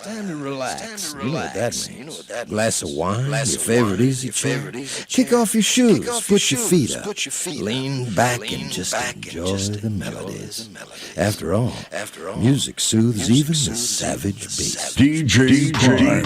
time to relax. You know what that means. Glass of wine, your favorite easy chair. Kick off your shoes, put your feet up. Lean back and just enjoy the melodies. After all, music soothes even the savage beast. DJ Prime.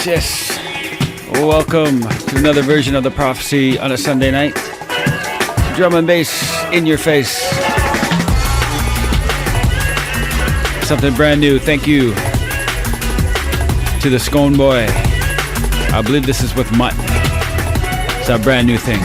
Yes. Welcome to another version of The Prophecy on a Sunday night. Drum and bass in your face. Something brand new. Thank you to the Scone Boy. I believe this is with Mutt. It's a brand new thing.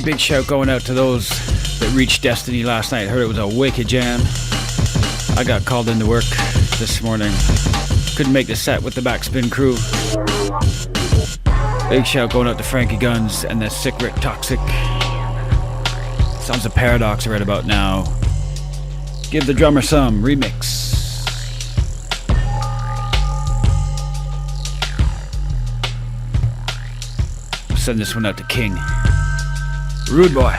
Big shout going out to those that reached Destiny last night. I heard it was a wicked jam. I got called into work this morning. Couldn't make the set with the Backspin crew. Big shout going out to Frankie Guns and the Sick Rick Toxic. Sounds of Paradox right about now. Give the Drummer Some remix. Send this one out to King. Rude Boy.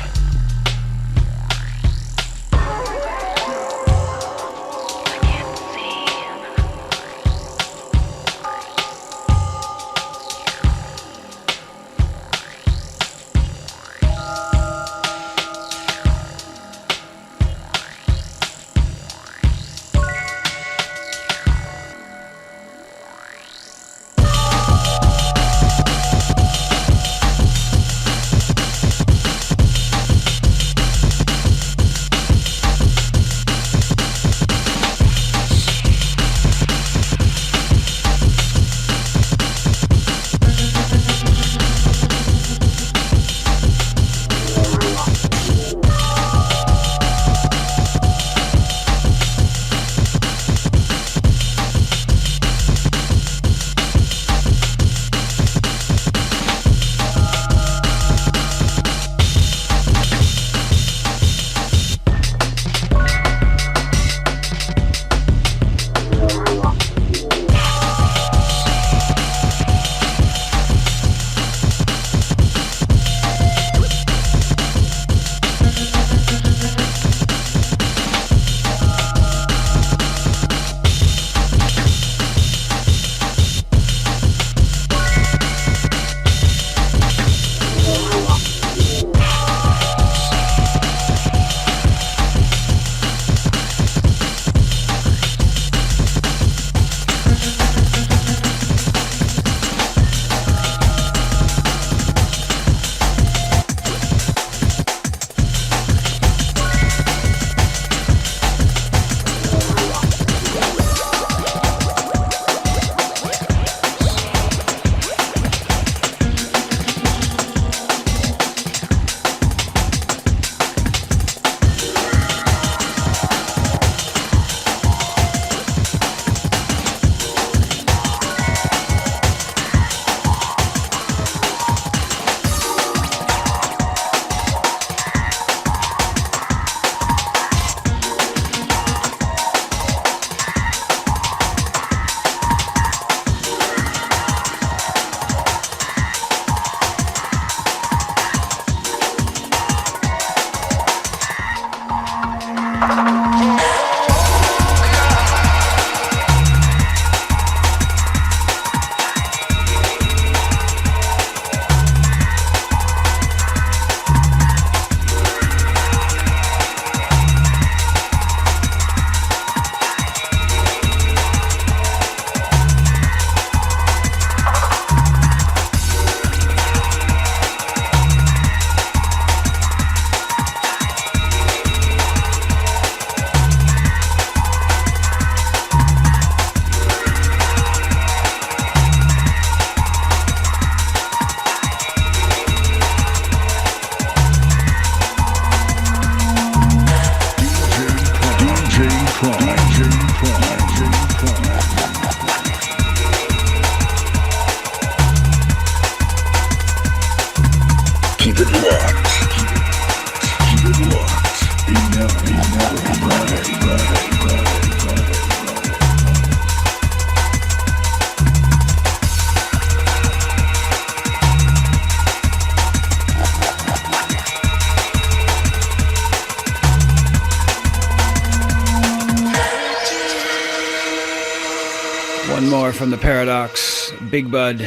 One more from the Paradox, Big Bud.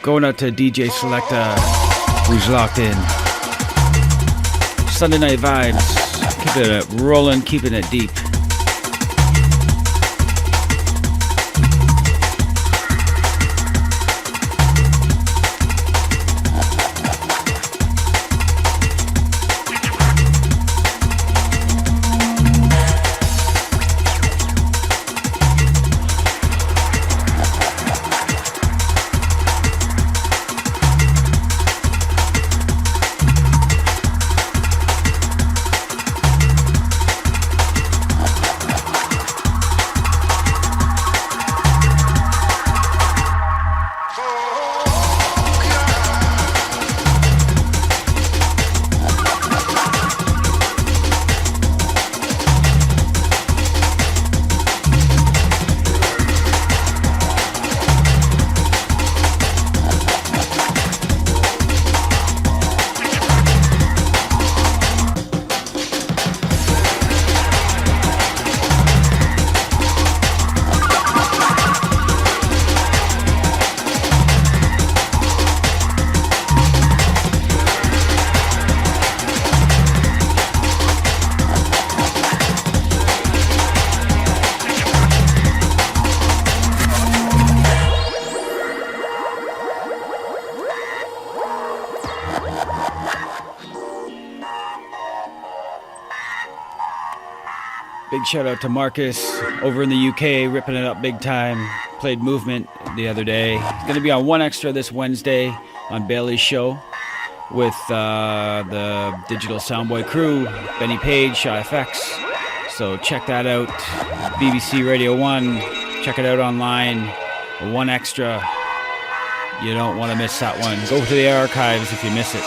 Going out to DJ Selecta, who's locked in. Sunday Night Vibes, keeping it rolling, keeping it deep. Big shout out to Marcus over in the UK, ripping it up big time. Played Movement the other day. He's going to be on One Extra this Wednesday on Bailey's show with the Digital Soundboy crew, Benny Page, Shaw FX. So check that out. BBC Radio 1. Check it out online. One Extra. You don't want to miss that one. Go to the archives if you miss it.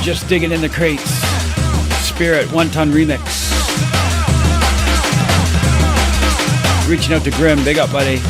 Just digging in the crates. Spirit 1 Ton remix. Reaching out to Grim. Big up, buddy.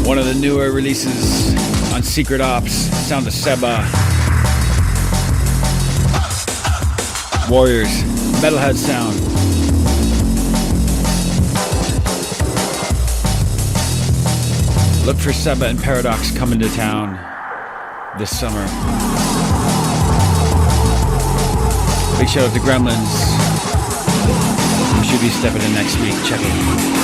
One of the newer releases on Secret Ops, Sound of Seba. Warriors, Metalhead Sound. Look for Seba and Paradox coming to town this summer. Big shout out to Gremlins. We should be stepping in next week. Check it.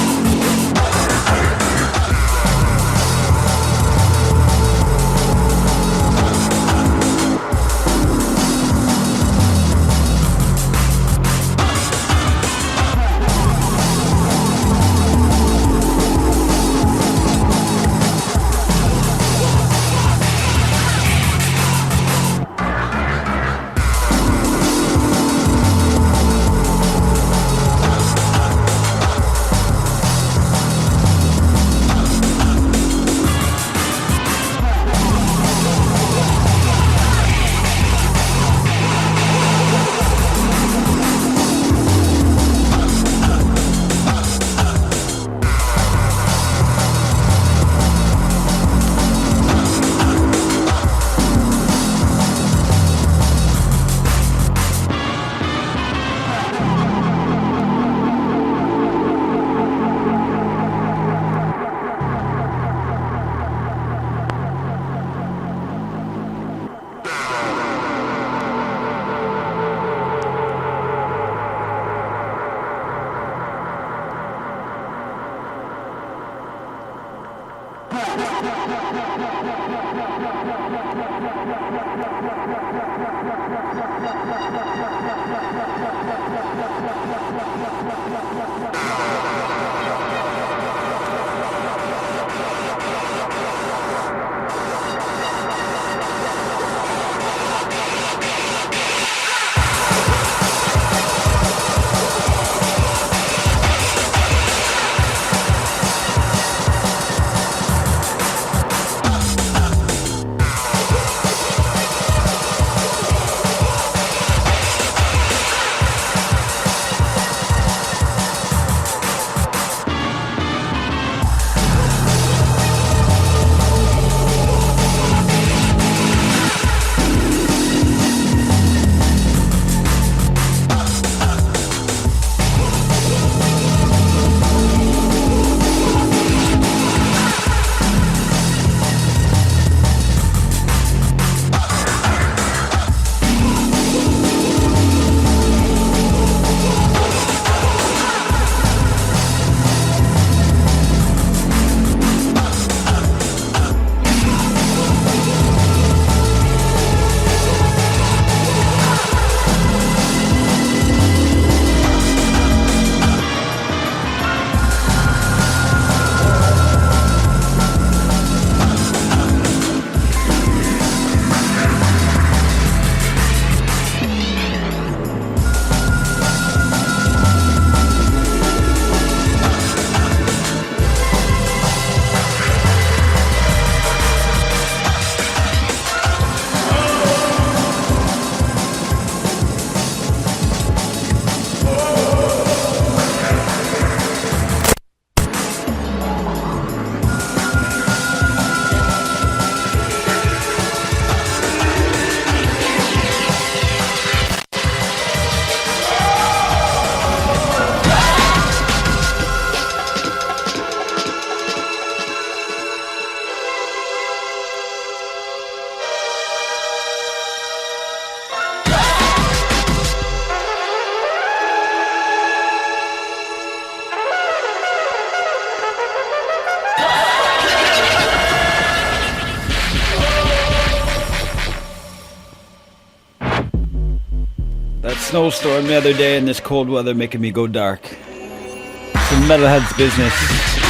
Snowstorm the other day in this cold weather making me go dark. Some Metalhead's business.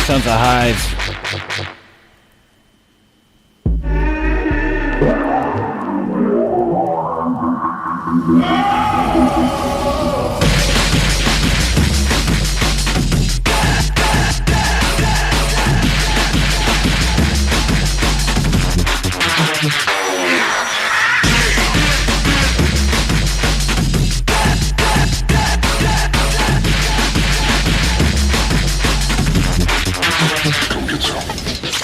Sounds of Hive. Go get some.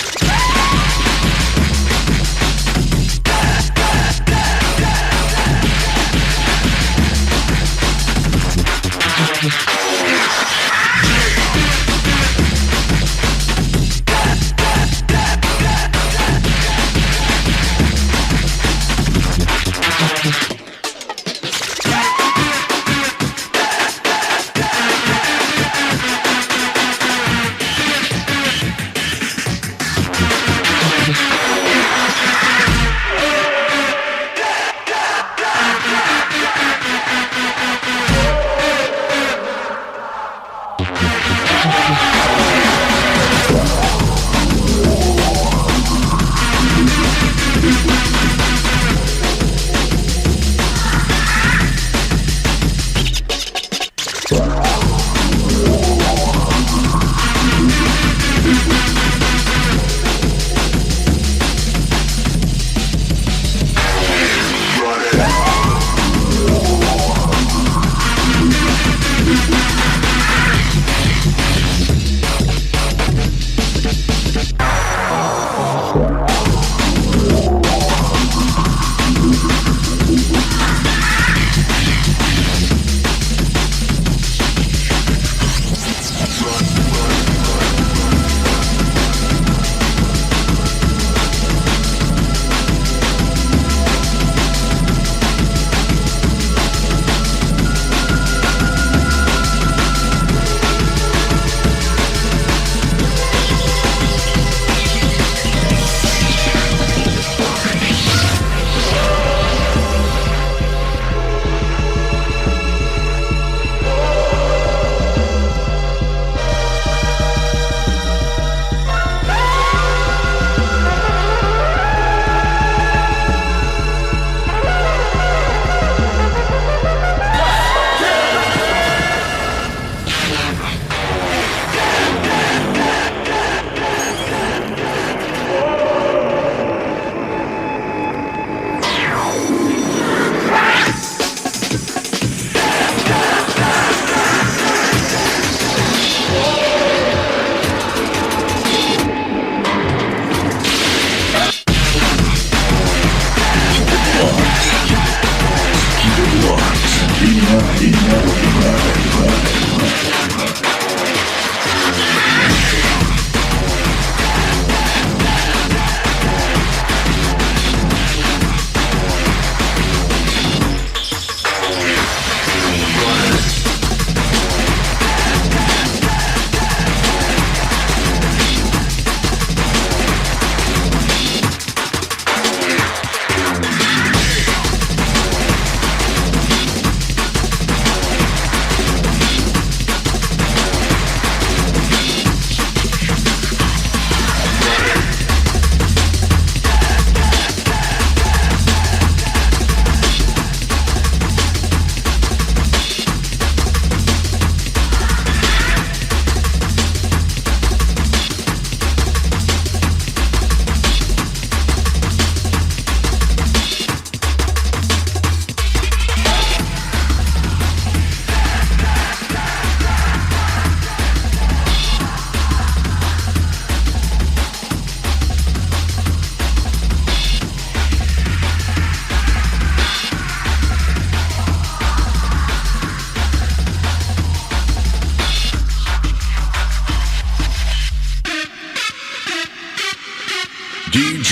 DJ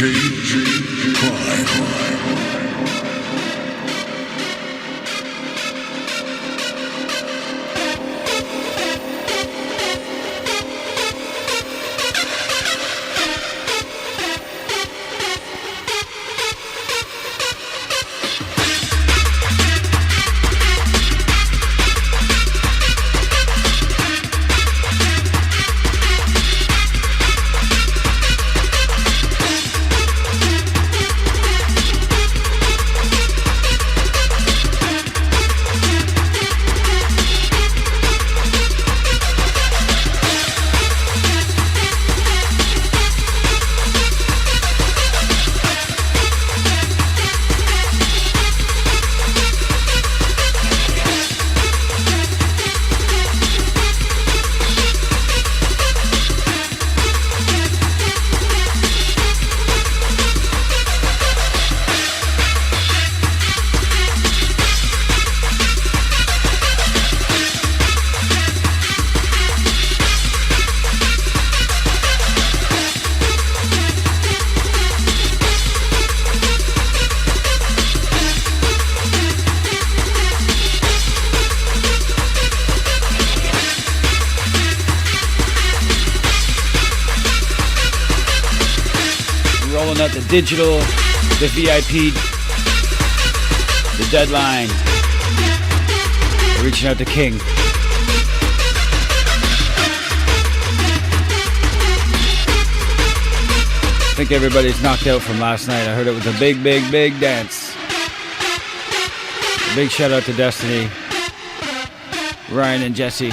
Prime. The digital, the VIP, the deadline. We're reaching out to King. I think everybody's knocked out from last night. I heard it was a big dance. Big shout out to Destiny, Ryan and Jesse.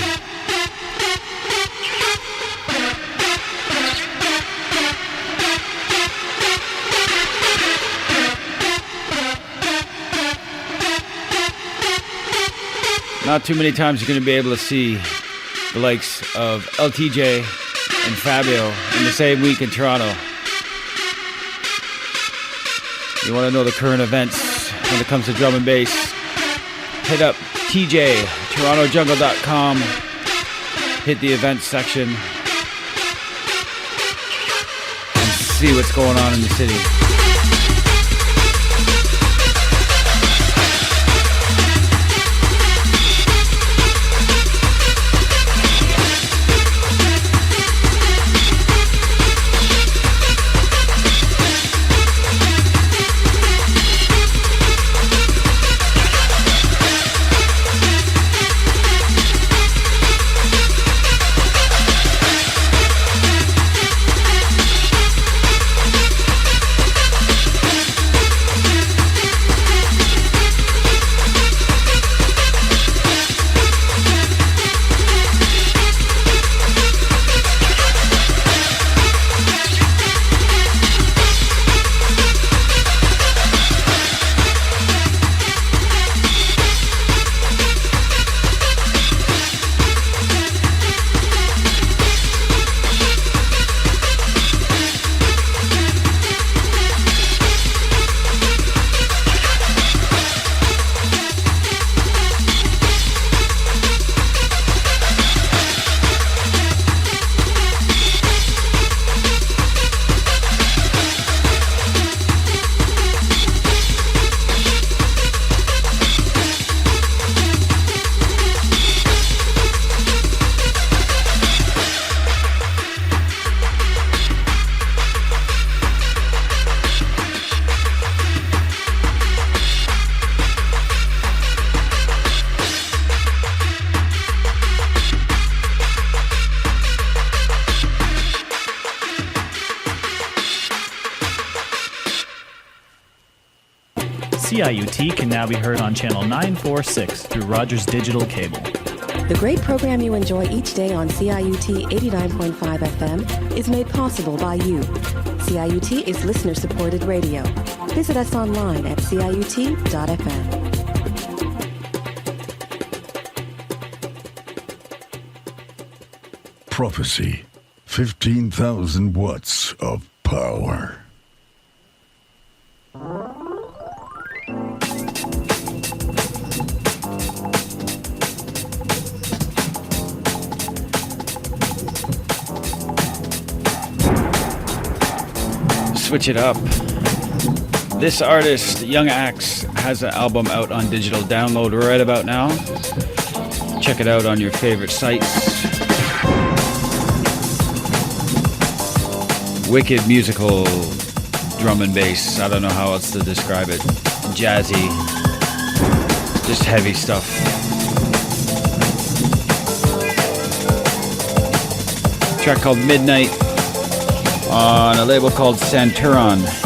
Not too many times you're going to be able to see the likes of LTJ and Fabio in the same week in Toronto. You want to know the current events when it comes to drum and bass? Hit up TJ, TorontoJungle.com. Hit the events section and see what's going on in the city. CIUT can now be heard on channel 946 through Rogers Digital Cable. The great program you enjoy each day on CIUT 89.5 FM is made possible by you. CIUT is listener-supported radio. Visit us online at ciut.fm. Prophecy, 15,000 watts of power. switch it up. This artist, Young Axe, has an album out on digital download right about now. Check it out on your favorite sites. Wicked musical drum and bass. I don't know how else to describe it. Jazzy. Just heavy stuff. Track called Midnight on a label called Santuron.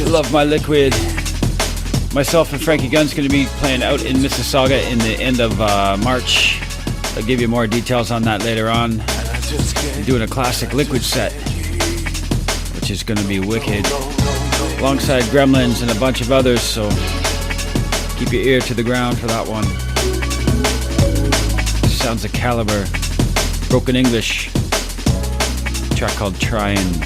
Love My Liquid. Myself and Frankie Gunn's going to be playing out in Mississauga in the end of March. I'll give you more details on that later on. I'm doing a classic Liquid set, which is going to be wicked, alongside Gremlins and a bunch of others, so keep your ear to the ground for that one. Sounds of Caliber, Broken English, a track called Tryin'.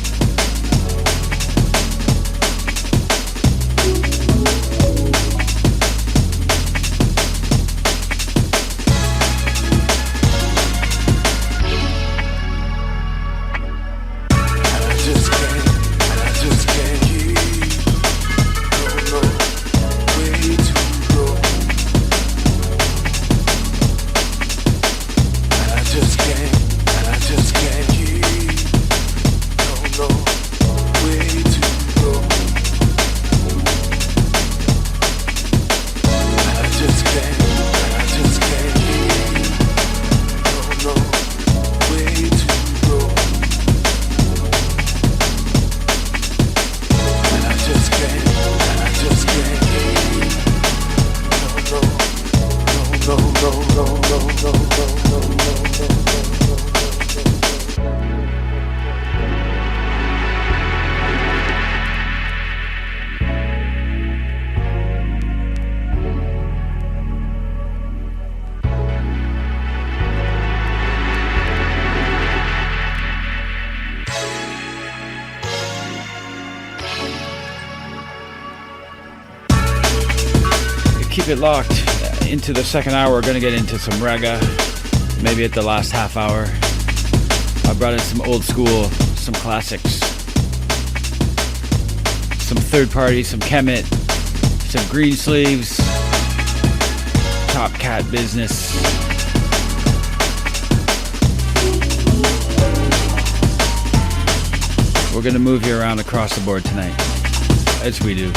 Keep it locked into the second hour. We're going to get into some reggae, maybe at the last half hour. I brought in some old school, some classics, some third party, some Kemet, some Green Sleeves, Top Cat Business. We're going to move you around across the board tonight, as we do.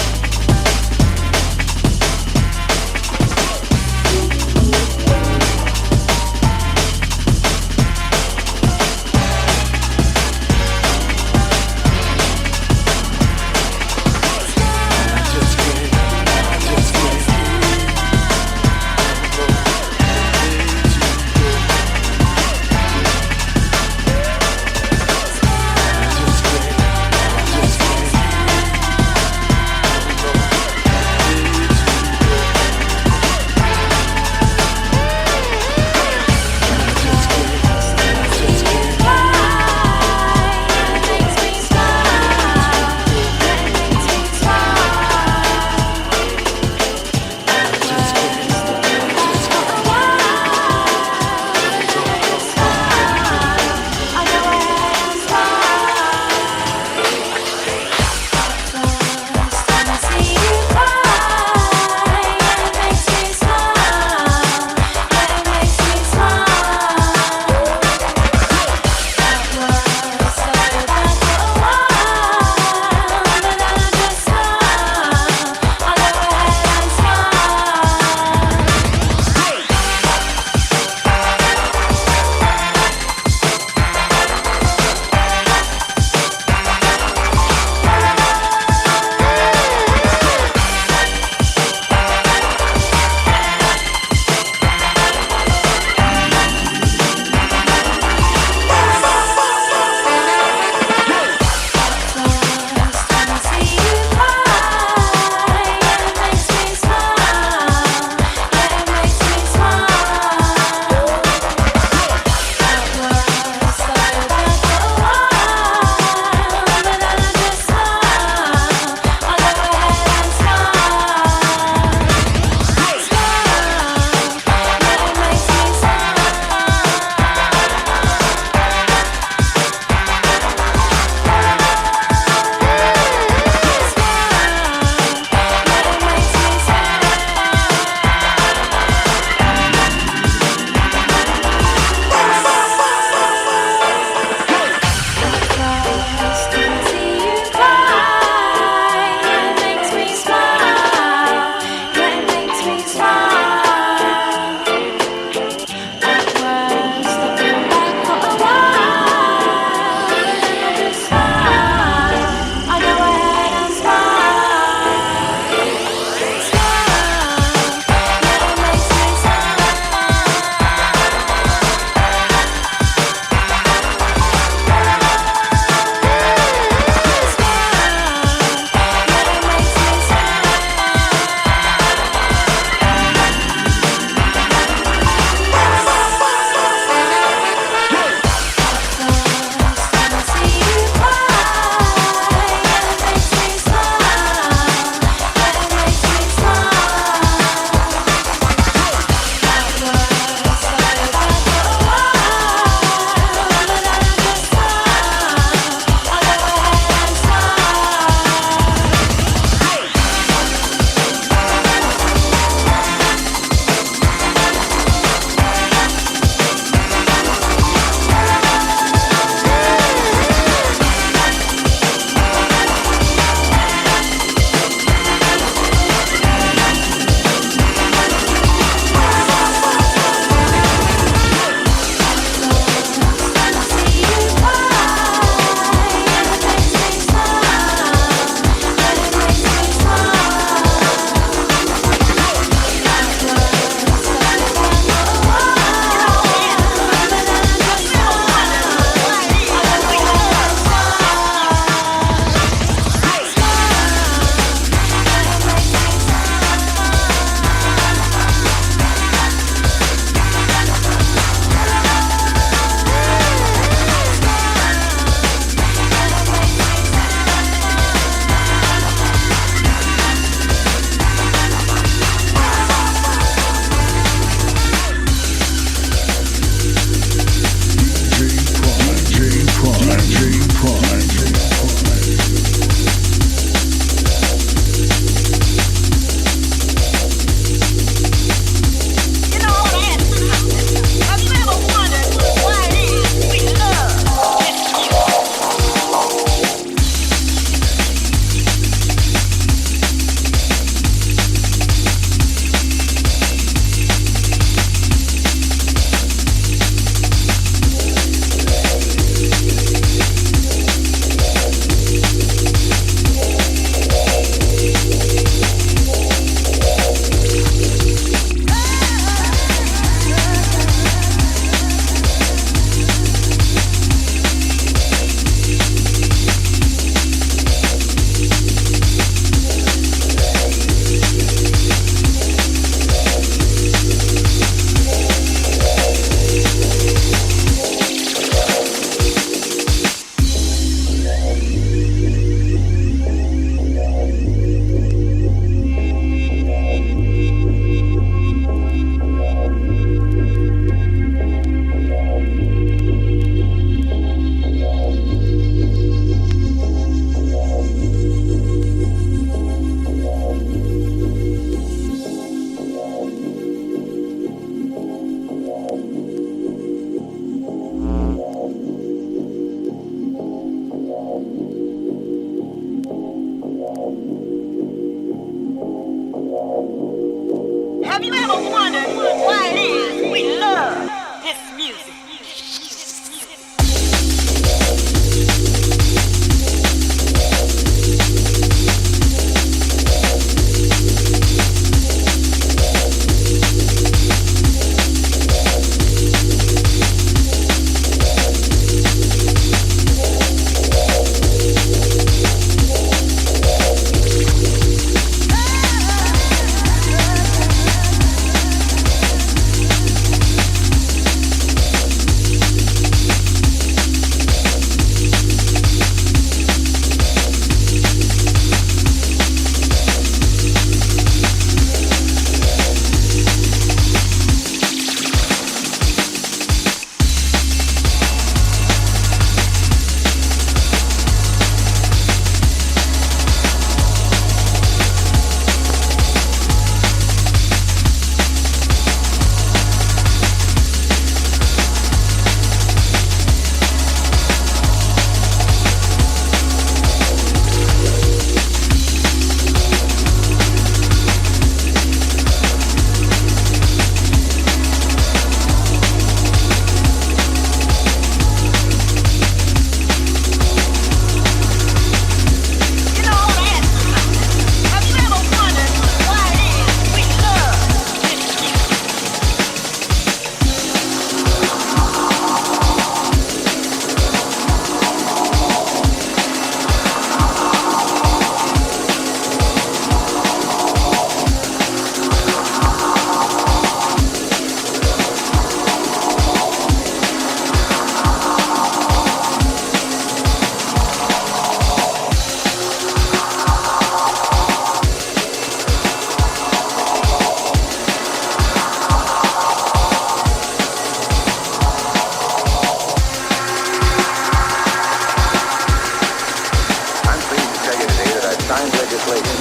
legislation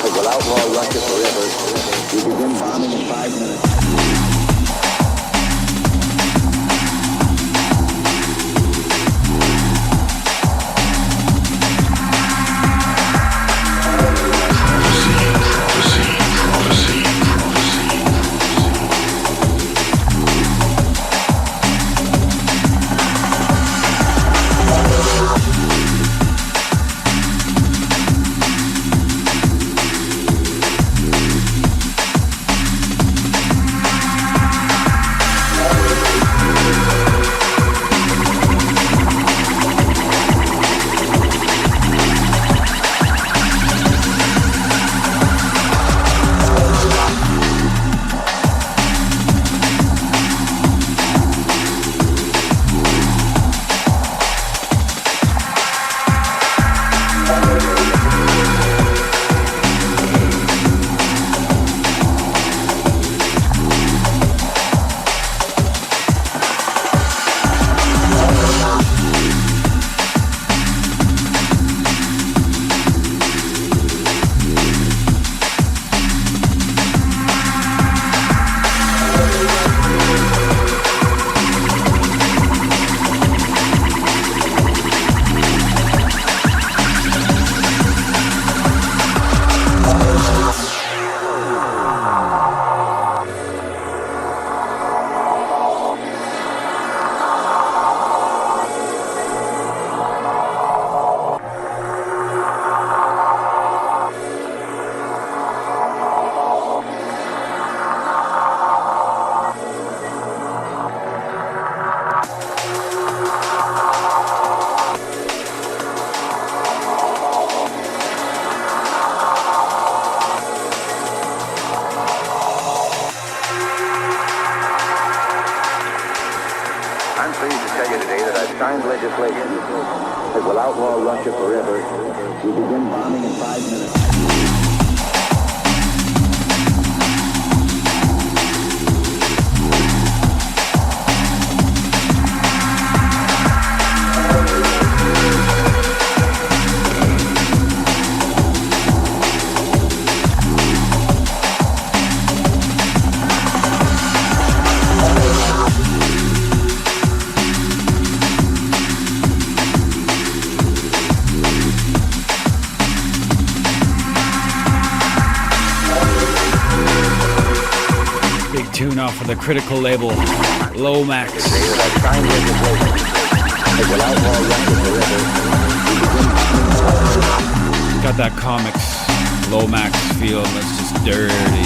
that will outlaw Russia forever, we begin bombing in 5 minutes. That will outlaw Russia forever. We begin bombing in 5 minutes. Tune off of the Critical label, Lomax. Got that comics Lomax feel, and it's just dirty.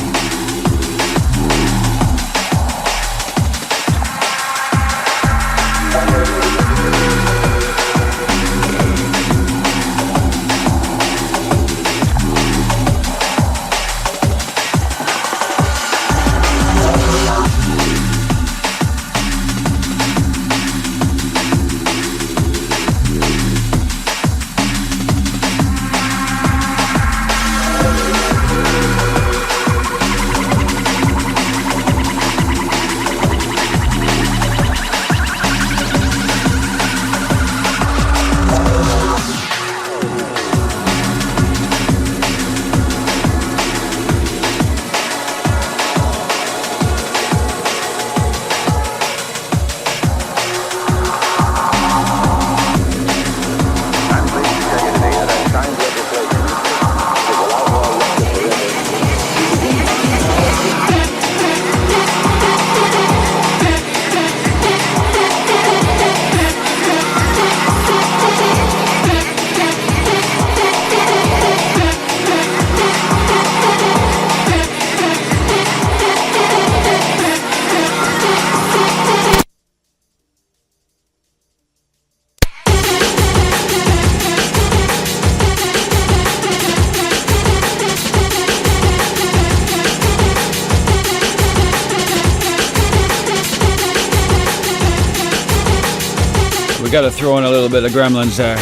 We gotta throw in a little bit of Gremlins there.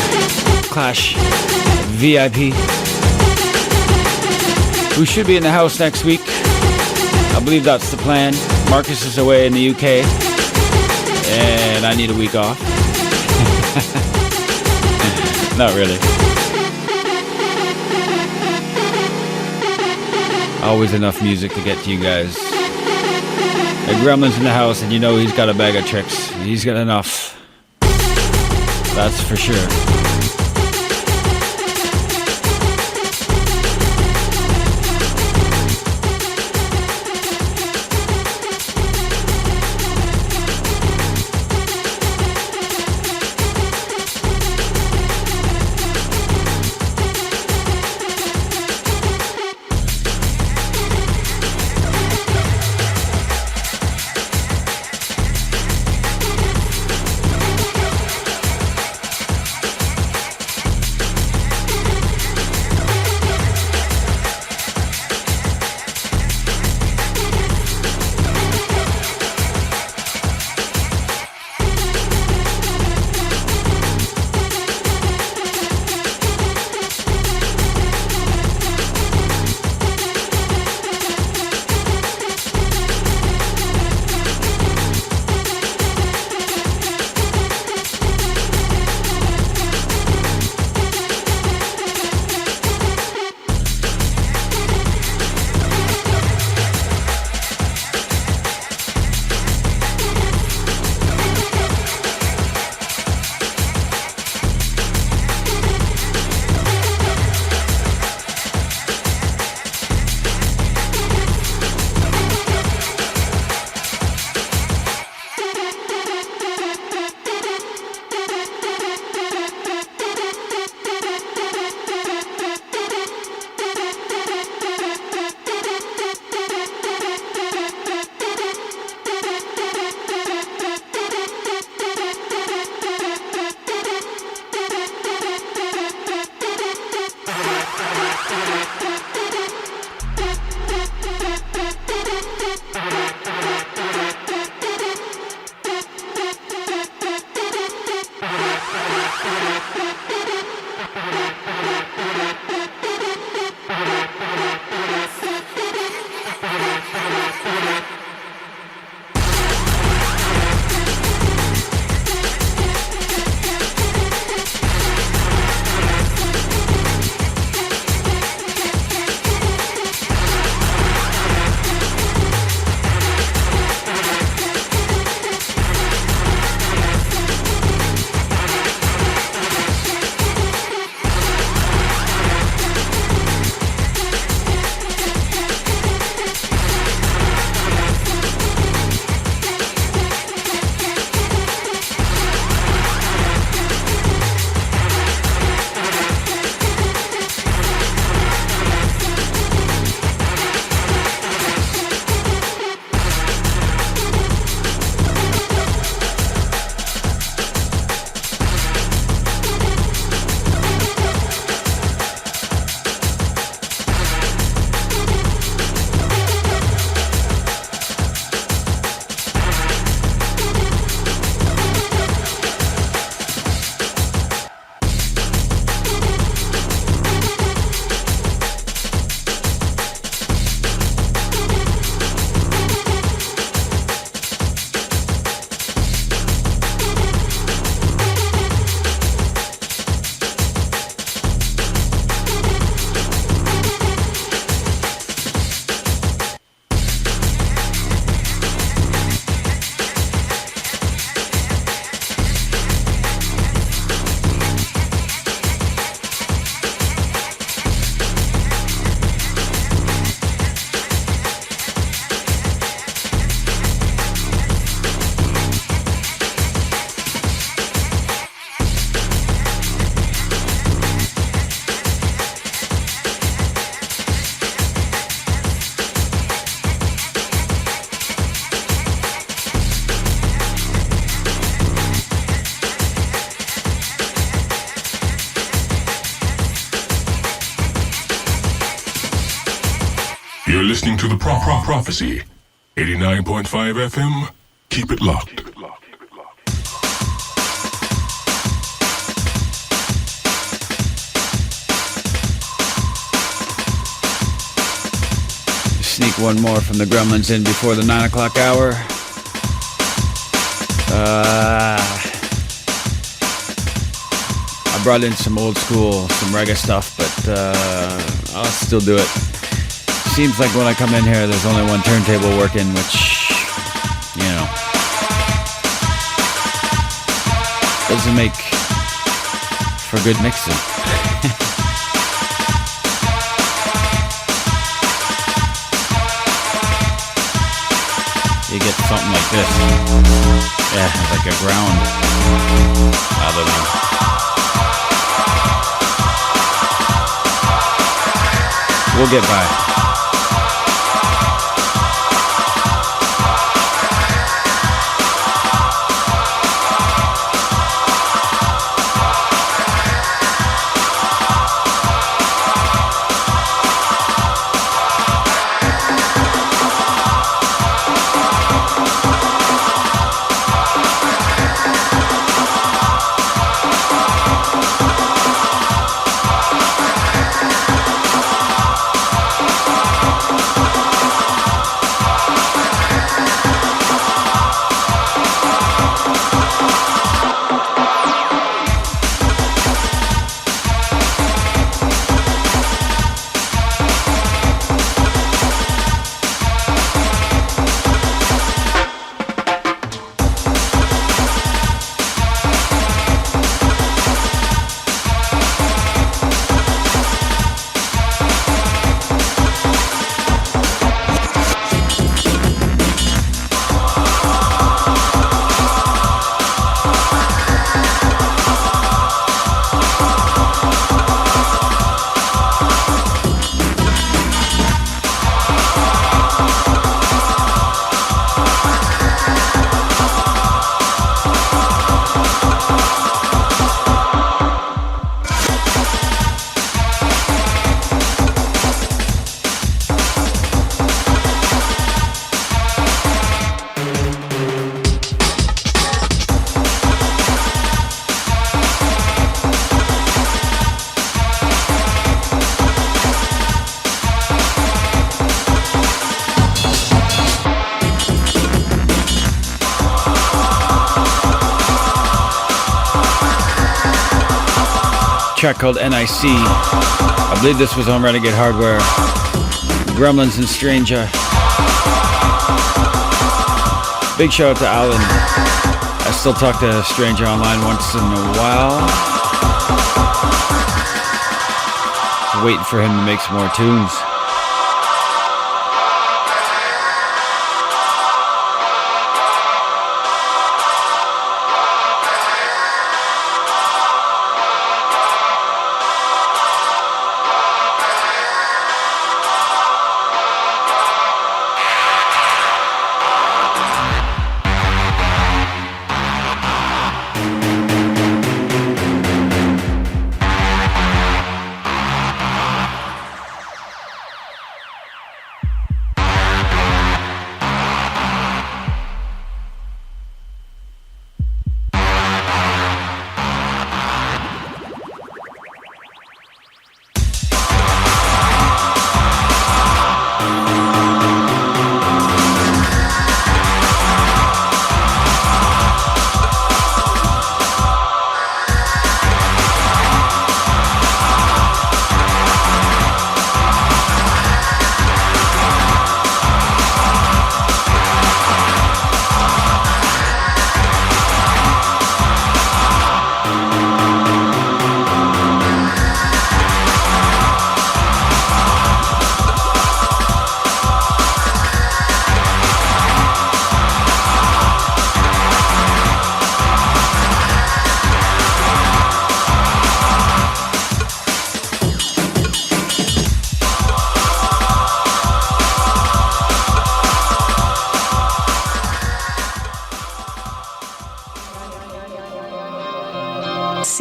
Clash VIP, who should be in the house next week. I believe that's the plan. Marcus is away in the UK, and I need a week off. Not really. Always enough music to get to you guys. A Gremlin's in the house, and you know he's got a bag of tricks. He's got enough. That's for sure. You're listening to the Prophecy, 89.5 FM. Keep it locked. Sneak one more from the Gremlins in before the 9 o'clock hour. I brought in some old school, some reggae stuff, but I'll still do it. seems like when I come in here, there's only one turntable working, which, you know, doesn't make for good mixing. You get something like this. Yeah, like a ground. I don't know. We'll get by. Track called NIC. I believe this was on Renegade Hardware. Gremlins and Stranger. Big shout out to Alan. I still talk to Stranger online once in a while. Just waiting for him to make some more tunes.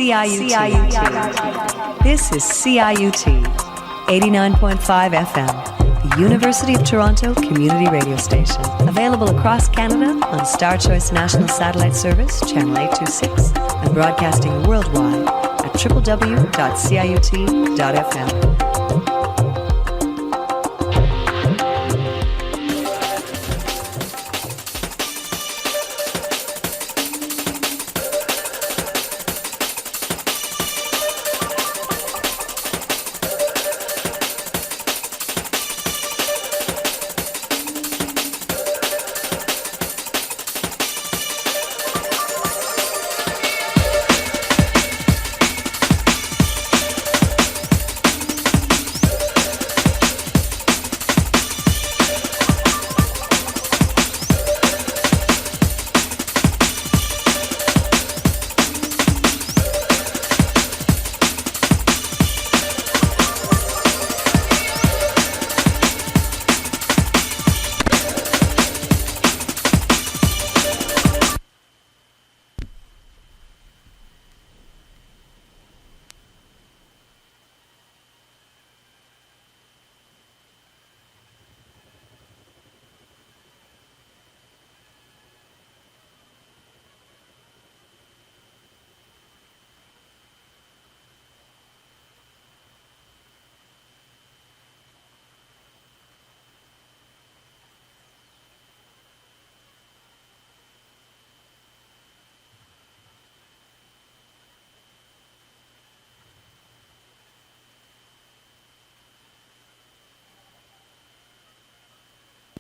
CIUT. This is CIUT, 89.5 FM, the University of Toronto community radio station. Available across Canada on Star Choice National Satellite Service, Channel 826, and broadcasting worldwide at www.ciut.fm.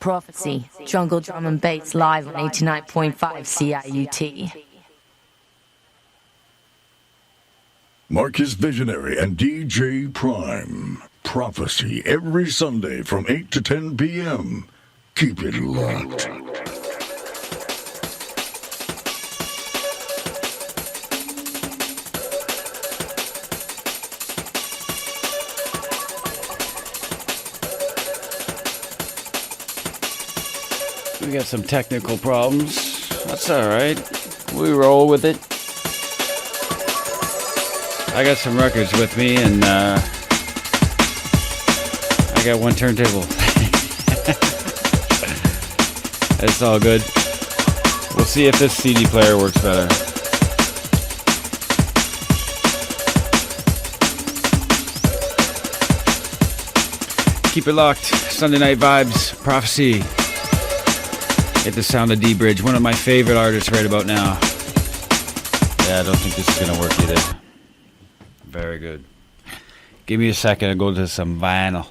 Prophecy, jungle drum and bass live on 89.5 CIUT. Marcus Visionary and DJ Prime. Prophecy every Sunday from 8 to 10 p.m. Keep it locked. We got some technical problems. That's alright. We roll with it. I got some records with me, and I got one turntable. It's all good. We'll see if this CD player works better. Keep it locked. Sunday Night Vibes, Prophecy. Get the sound of D-Bridge, one of my favorite artists right about now. Yeah, I don't think this is going to work either. Very good. Give me a second to go to some vinyl.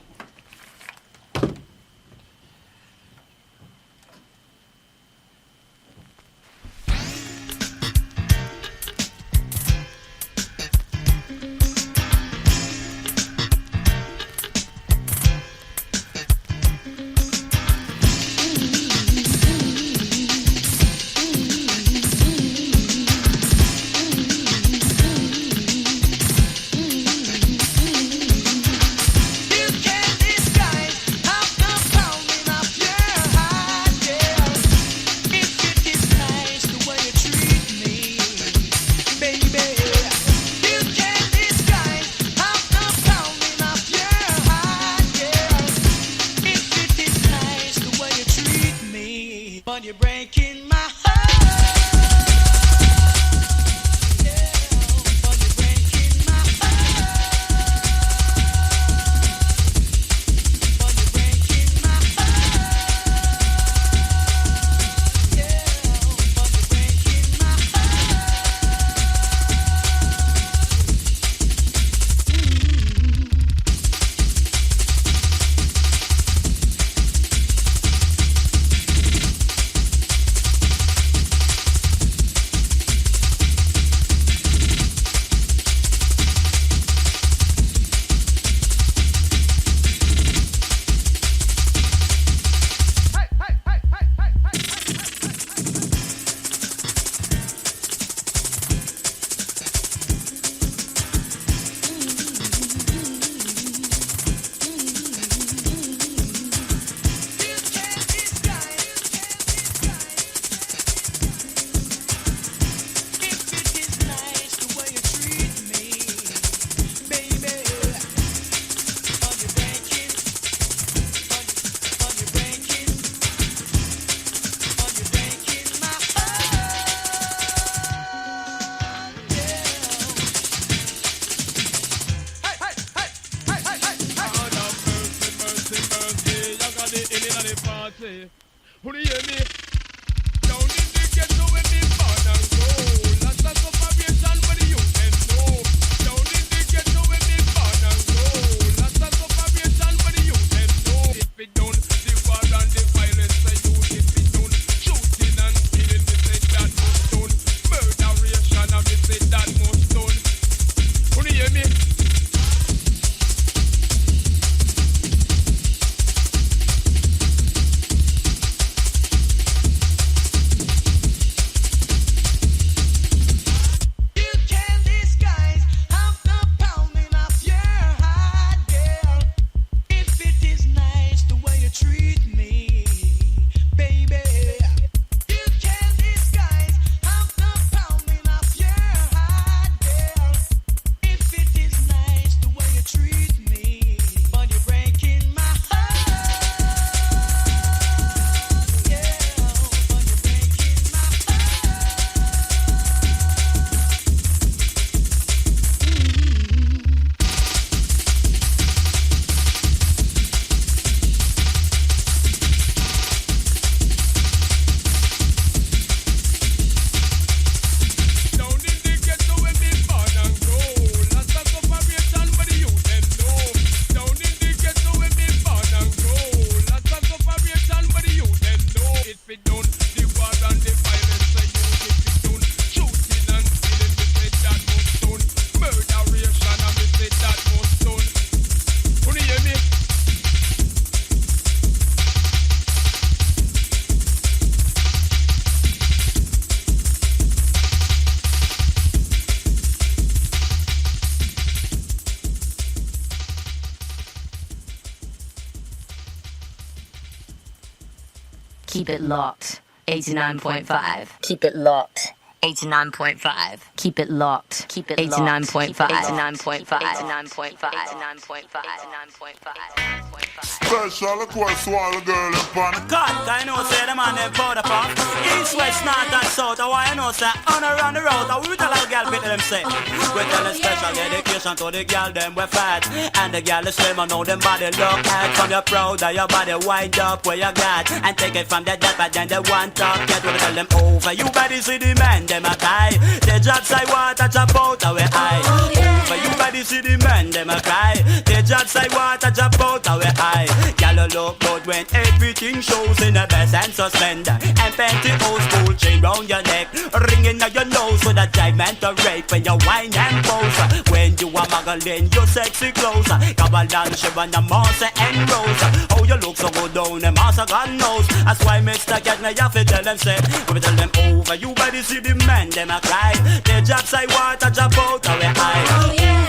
Keep it locked. 89.5. Keep it locked. 89.5. Keep it locked. Keep it 89.5. 89.5. 89.5. Special request to all the girl upon the cut. I know say the man them powder puff. East, west, north and south. I know say on around the road. We tell our girl them say. We tell them special dedication to the girl them we fat. And the girl is slim and know them body look at. From your proud of your body wind up where you got. And take it from the depth and then the one top. Get we tell them over. You better see the men them a cry. The job side water drop out away high. Over. You better see the men them a cry. The job side water drop out away high. Y'all look good when everything shows in the best and suspender. And pantyhose full chain round your neck. Ringing on your nose so that I meant to rape. When you whine and pose. When you are muggling your sexy clothes. Avalanche and the monster and rose. Oh you look so good down the master God knows. That's why Mr. Cat me have to tell them say. We tell them over. You better see the men them a cry. The job side water drop out away high.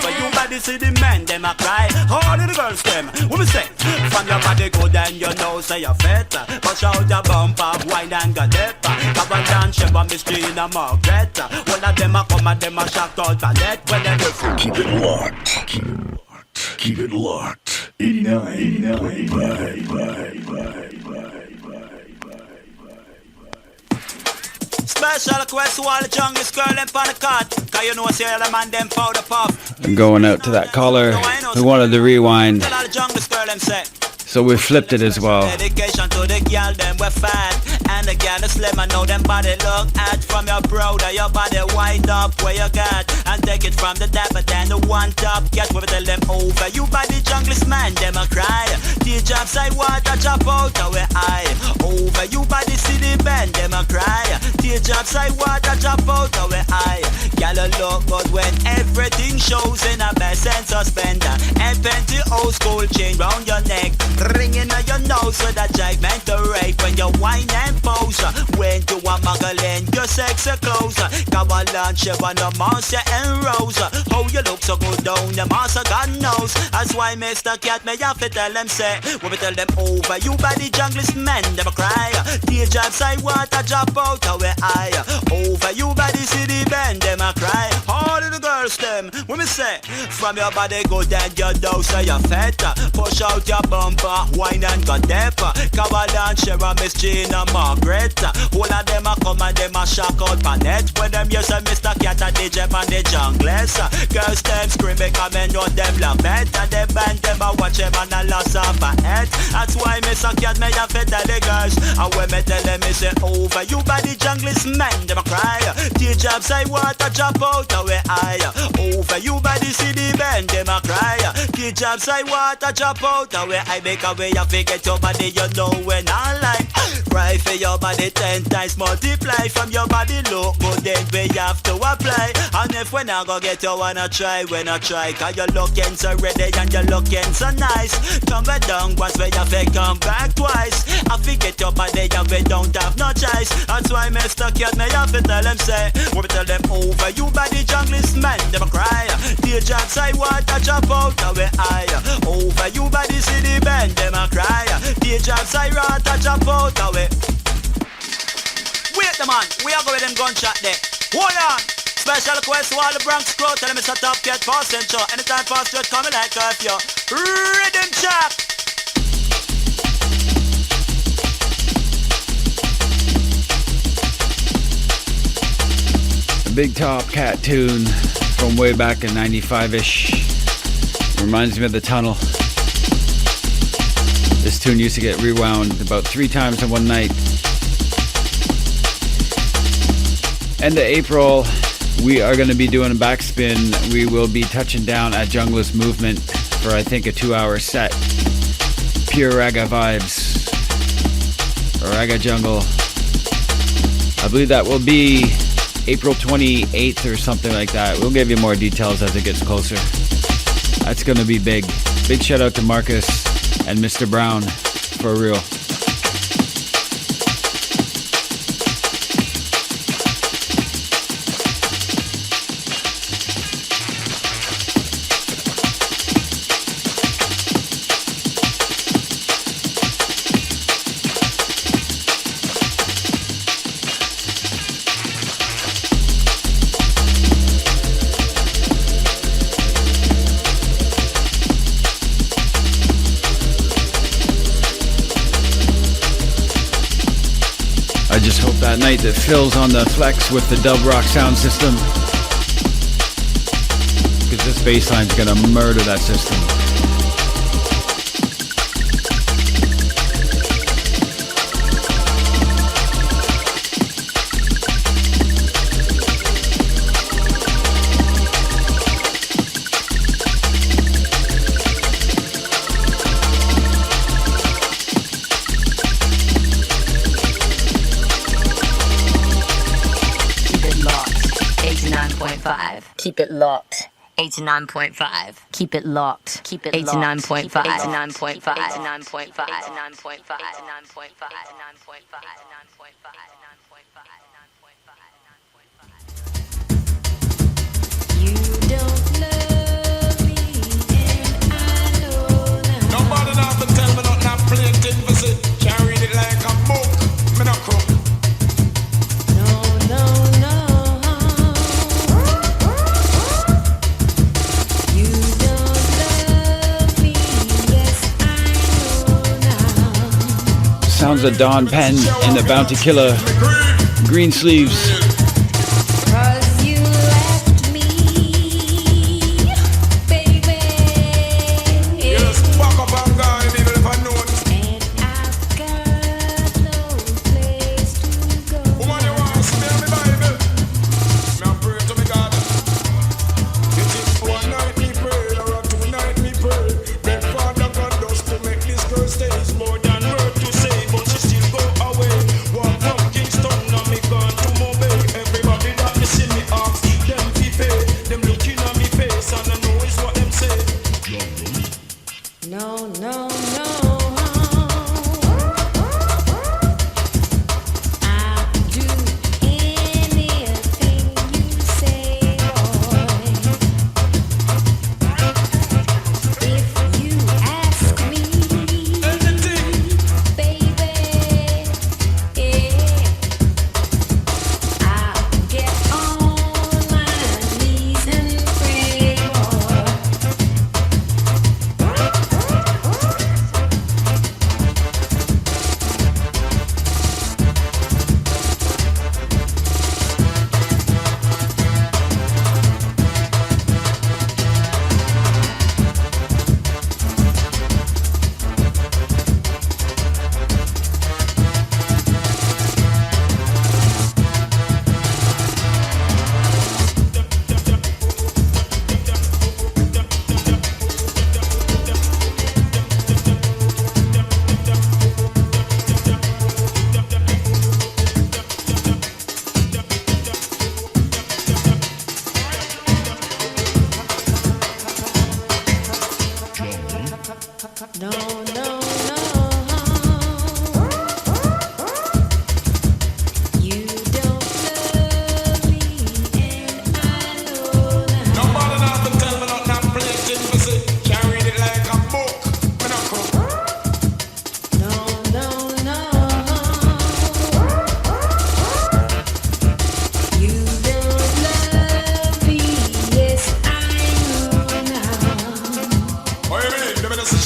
But you better see the men them a cry. All of the girls them. What we say? From your body good and you know say you're fit. Push out your bumper, wine and go dip. Come and dance, Sheba, Miss Gina, Margaret. All of them a come and them a shocked out the net. When they do Keep it locked. Keep it locked. Keep it locked. 89.5. Special request to all the jungle girl them for the cut. Cause you know say the man them powder puff. I'm going out to that caller who wanted to rewind. Tell all the jungle girl them say. So we flipped it as well. Dedication to the girl them we fat. And the girl is slim and know them body look at. From your brow to your body wind up where you got. And take it from the top and then the one top. Get we tell them over. You by the junglist man them a cry. Teach upside water drop out our eye. Over you by the city band them a cry. Teach upside water drop out our eye. Girl look good when everything shows in a best and suspender. And pantyhose gold chain round your neck. Ringing on your nose with a jive meant to rape. When you whine and pose. When you are muggling your sexy clothes. Avalanche on the monster and rose. How you look so good down the master God knows. That's why Mr. Cat me have to tell them say. We tell them over. You by the junglist men them a cry. The job side water drop out our eye. Over you by the city band them a cry. All of the girls them when me say. From your body good and your nose so you're fat. Push out your bumper. Wine and go dep. Avalanche, Shera, Miss Gina, Margaret. All of them a come and them a shock out panet. When them use a Mr. Cat and DJ and the junglers. Girls them screaming come and know them love it. And them band them a watch them and a loss of a head. That's why Mr. Cat me have to tell the girls. And when me tell them me say over. You by the junglist men them a cry. Teach upside water drop out our eye. Over you by the city band them a cry. Teach upside water drop out our eye. Make a way you forget your body, you know when I like. Cry for your body 10 times multiply. From your body look good then we have to apply. And if when I go get you wanna try, when I try. Cause you're looking so ready and you're looking so nice. Come back down once where you fake come back twice. I forget your body and we don't have no choice. That's why Mr. Cat me have to tell them say. We tell them over you by the junglist men them a cry. The job side water drop out our eye. Over you by the city band them a cry. The job side water drop out our. Wait the man, we are going with them gunshot there. Hold on. Special request to all the Bronx crew. Tell them it's a top cat fast and show. Anytime fast just coming like curfew. Rhythm chop. A big Top Cat tune from way back in 95-ish. Reminds me of The Tunnel. This tune used to get rewound about 3 times in one night. End of April, we are going to be doing a backspin. We will be touching down at Junglist Movement for I think a 2-hour set. Pure Raga vibes. Raga Jungle. I believe that will be April 28th or something like that. We'll give you more details as it gets closer. That's going to be big. Big shout out to Marcus and Mr. Brown, for real. that night that Phil's on the flex with the Dub Rock sound system. Because this bass line's gonna murder that system. Keep it locked. 89.5. Keep it locked. Keep it 89.5. 89.5. 89.5. 89.5. 89.5. You don't love me and I know now. Nobody now to tell me not play it in visit. Can't read it like a book. Me not crook. Sounds of Don Penn and the Bounty Killer Green Sleeves.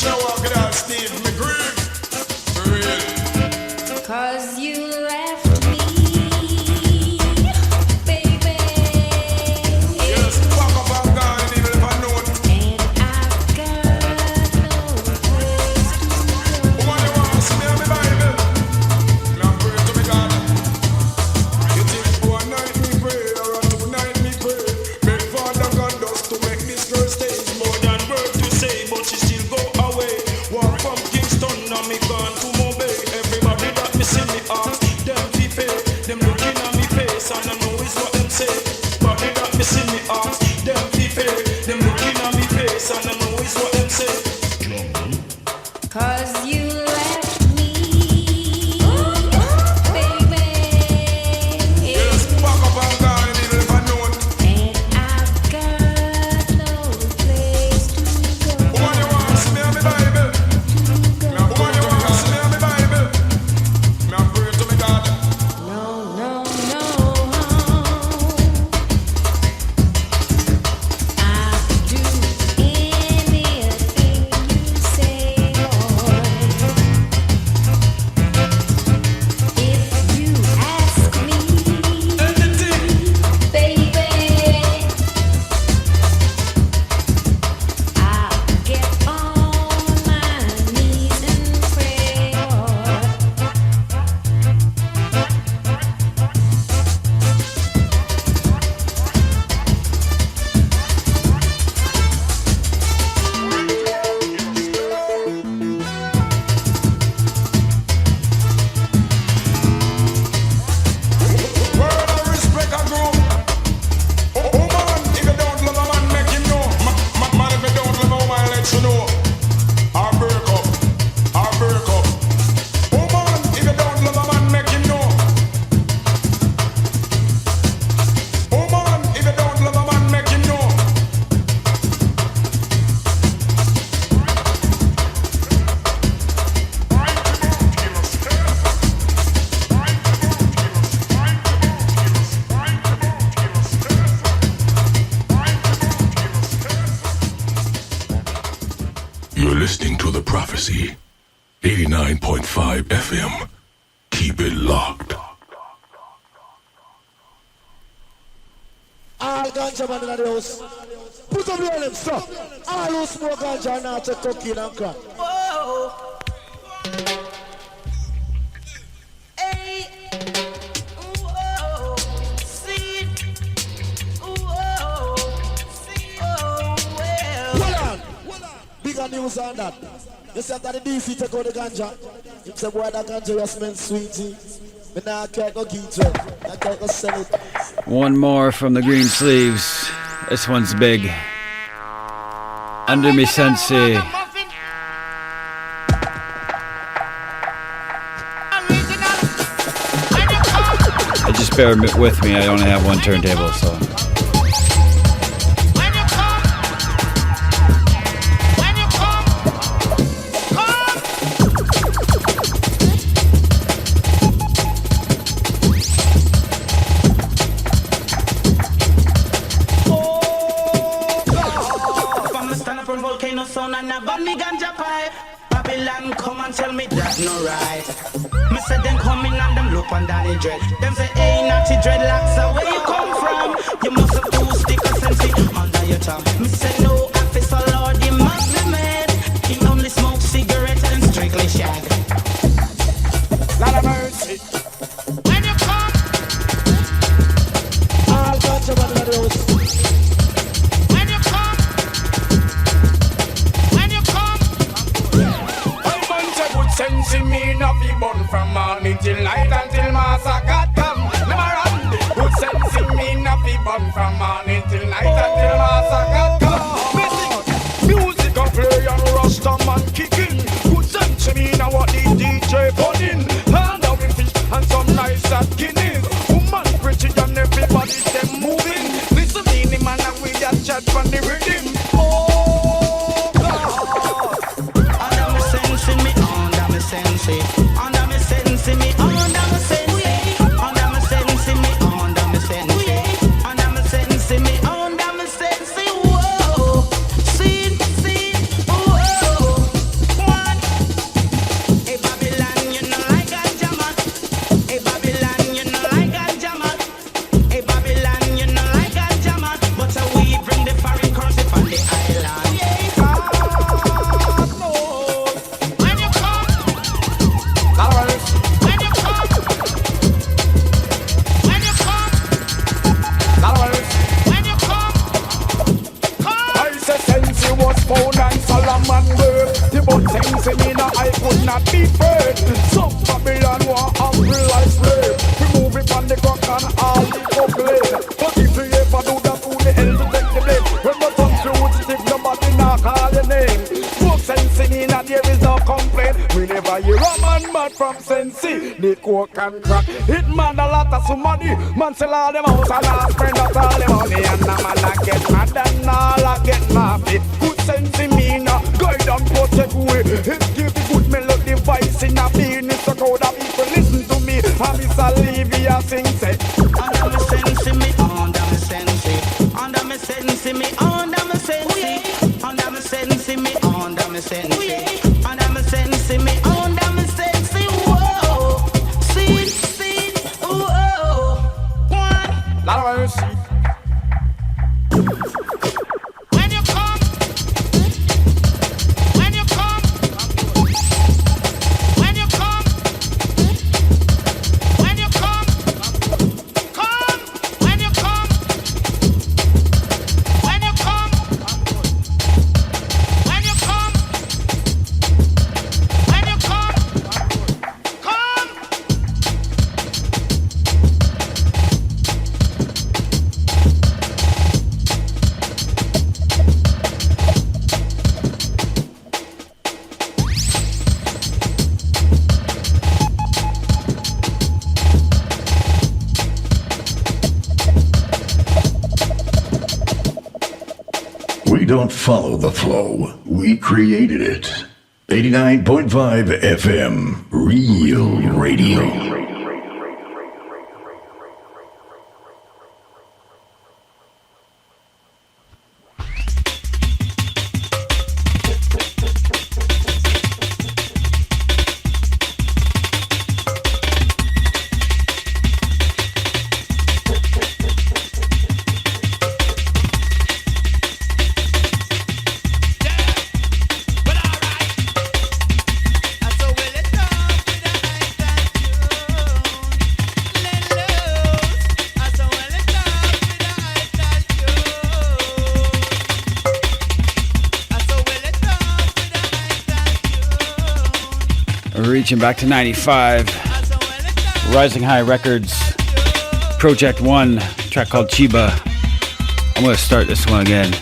Show up, get out. listening to The Prophecy, 89.5 FM. Keep it locked. All ganja man in the house. Put up your lips, stop. All who smoke ganja now take cocaine and crack. Whoa. Hey. Whoa. See. Whoa. See. Oh, well. Hold on. Bigger news on that. You see after the DC take out the ganja. You say, boy, that ganja just smells sweetie. But now I can't go get it. I can't go sell it. One more from the Green Sleeves. This one's big. Under Me Sensei. Just bear with me, I only have one turntable, so. Babylon come and tell me that's no right. Me say them coming and them look on Danny Dread. Them say hey naughty dreadlocks, so where you come from? You must have two stickers and see under your tongue. Me say no officer Lord, you must be mad. He only smokes cigarettes and strictly shag. Lot of mercy. When you come, all ganja man in the house. Sense in me no be born from morning till night until massacre come. Never run. Good sense in me no be born from morning till night until massacre come. Music a play and Rasta man kicking. Good sense in me now what the DJ putting. And now we fish and some nice at Guinness. Woman pretty and everybody them moving. Listen to me man and we just chat from the rhythm. Under me sense me, under me sense, under me sense me, under me sense, under me sense me, under me sense. Whoa, see, whoa, one. Hey Babylon, you know like a jammer. Hey Babylon, you know like a jammer. Hey Babylon, you know like a jammer. But we bring the foreign currency from the island. But things in me now I could not be afraid. Some Babylon want humble like slave. We move it on the clock and all the complain. But if you ever do that, who the hell to take the blame? When the sun through stick, nobody now call your name. But sense in me now there is no complaint. We never hear a man mad from Sensi. The coke and crack. It man a lot of some money. Man sell all them house and all spend out all the money. And the man a get mad and all a get nappy. Good sense in me now. Guide and protect way. It give the good melody voice in a business. So crowd of people listen to me. And Miss Olivia sing say under me sense me, under me sense, under me sense me, under me sense, under me sense me, under me sense, under me sense me, under me sense. Whoa, see, whoa, one. Lot of mercy. We don't follow the flow. We created it. 89.5 FM. Real radio. reaching back to 95. Rising High Records, Project One, track called Chiba. I'm gonna start this one again.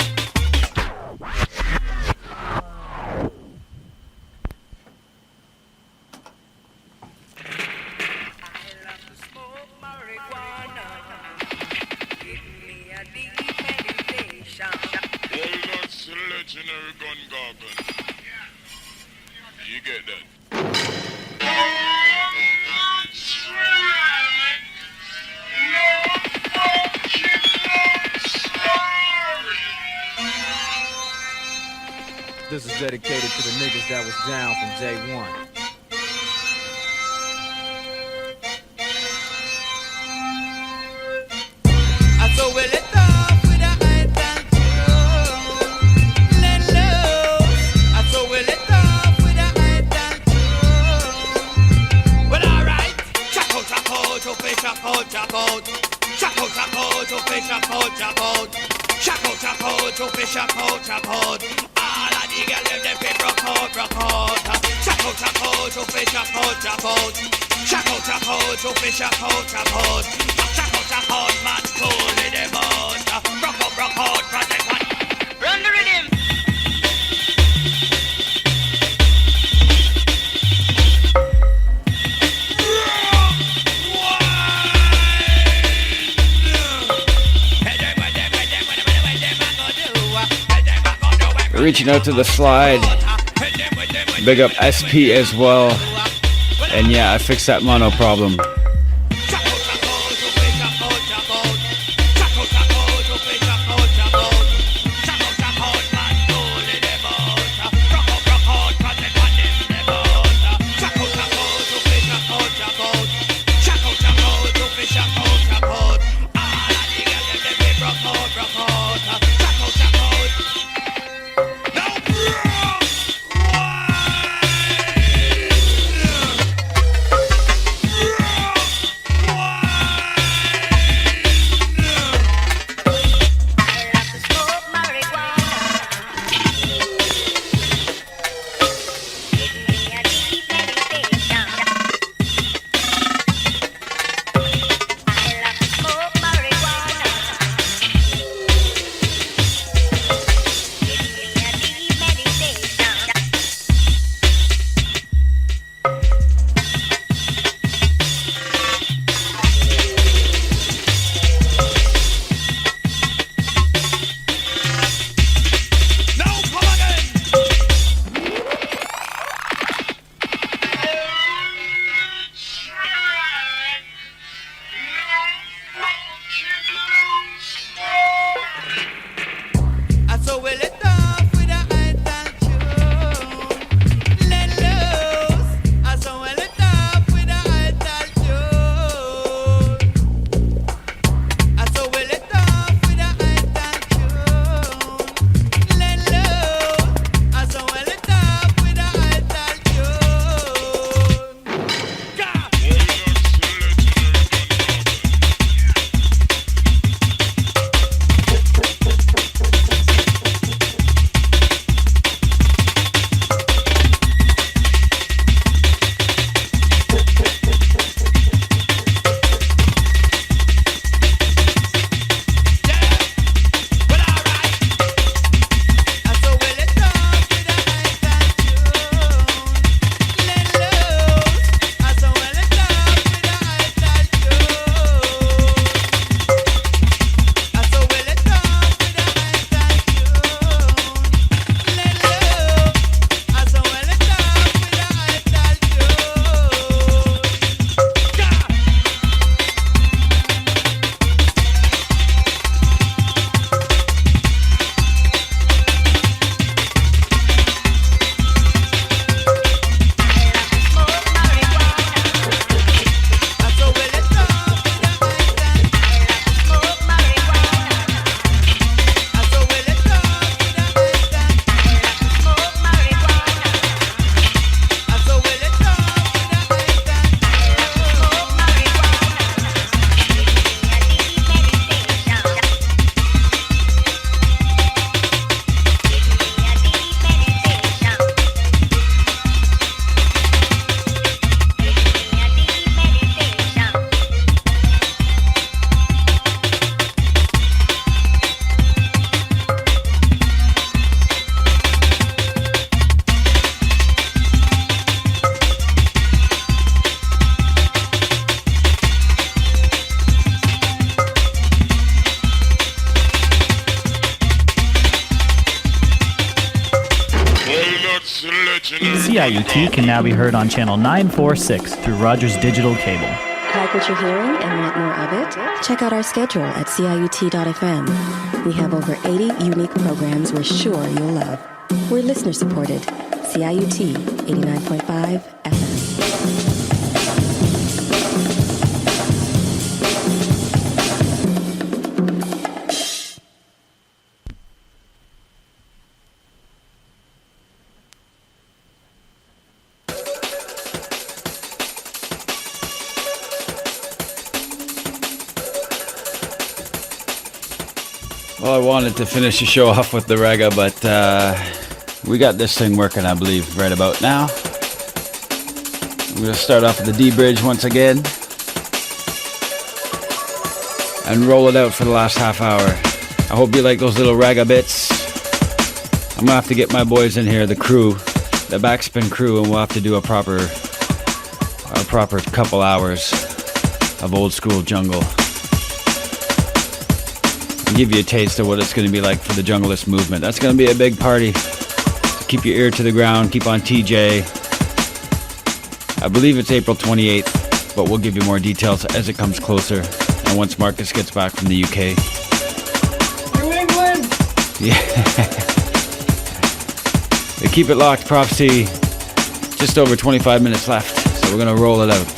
This is dedicated to the niggas that was down from day one. I saw well it off with a high control. Let loose. I saw well it off with a high control. Well, alright. Check out, to fish, check out. Check out, to fish, check out. Check out, to fish, check out. All of the girls them fi broke out. Check out, to fish, check out. Check out, to fish, check out. Check out, man, cool in the mud. Broke out, project one. Run the rhythm. Reaching out to the slide. Big up SP as well. And yeah, I fixed that mono problem. CIUT can now be heard on channel 946 through Rogers Digital Cable. Like what you're hearing and want more of it? Check out our schedule at CIUT.fm. We have over 80 unique programs we're sure you'll love. We're listener supported. CIUT 89.5 FM. Well, I wanted to finish the show off with the reggae, but we got this thing working, I believe, right about now. I'm going to start off with the D bridge once again and roll it out for the last half hour. I hope you like those little reggae bits. I'm going to have to get my boys in here, the crew, the Backspin crew, and we'll have to do a proper couple hours of old school jungle. Give you a taste of what it's going to be like for the Junglist movement. That's going to be a big party. So keep your ear to the ground. Keep on TJ. I believe it's April 28th, but we'll give you more details as it comes closer and once Marcus gets back from the UK. New England! Yeah. Keep it locked, Prophecy. Just over 25 minutes left, so we're going to roll it out.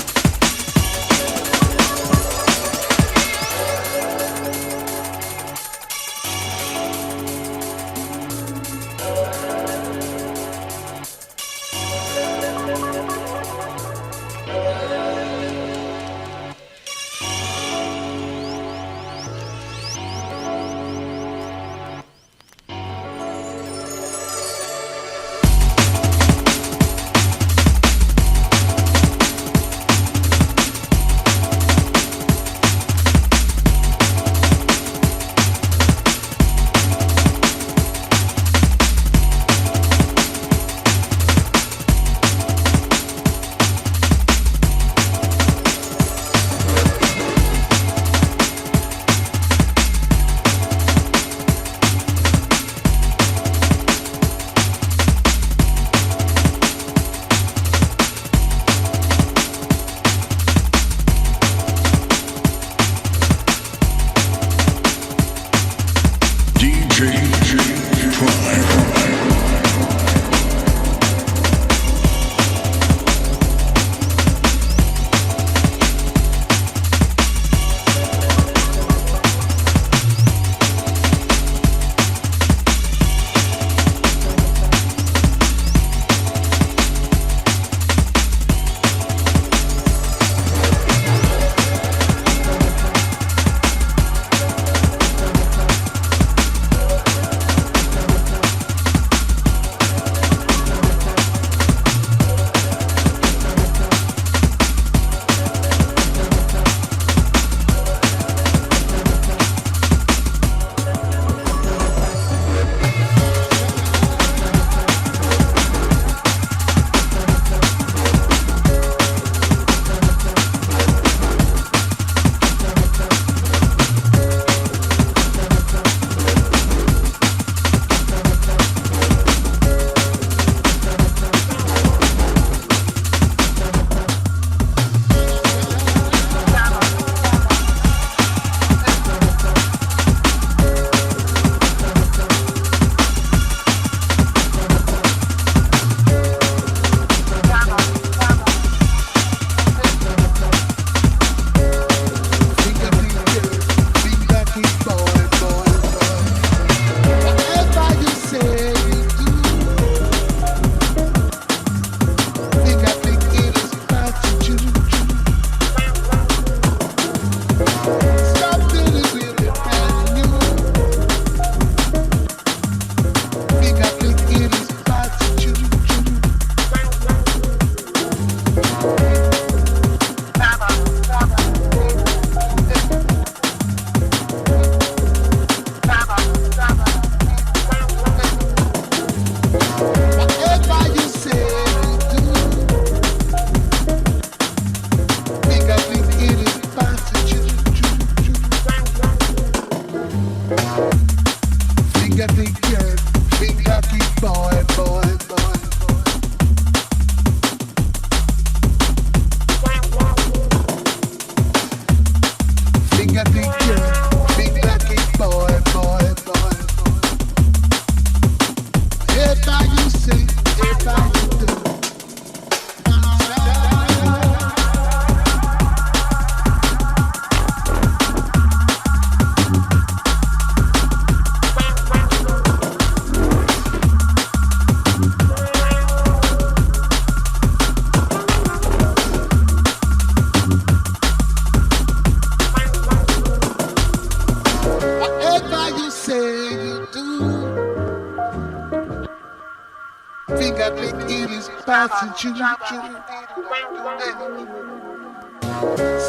Big cocky boy, boy, boy, boy.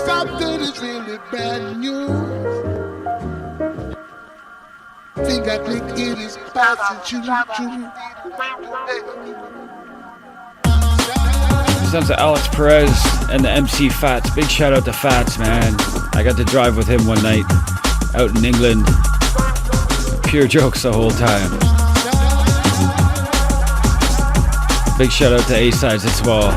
Something is really bad news. Think I think it is passing Sounds of Alex Perez and the MC Fats. Big shout out to Fats, man. I got to drive with him one night out in England. Pure jokes the whole time. Big shout out to A-Sides as well.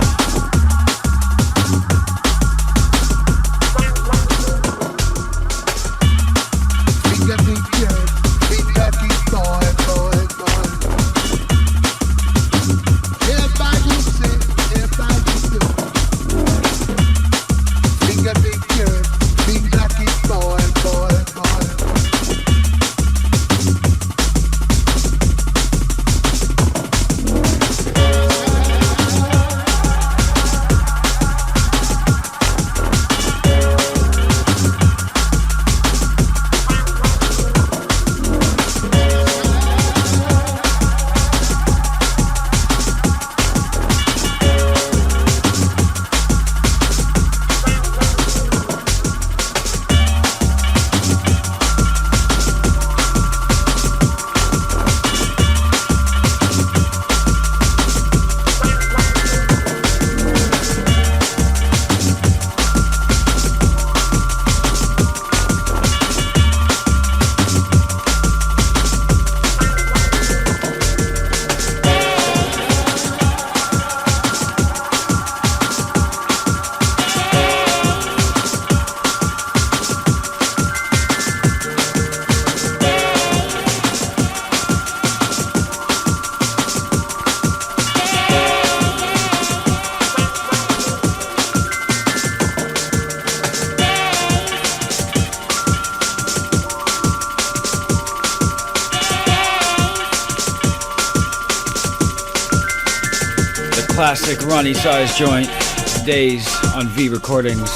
Classic Ronnie Size joint, Days on V Recordings.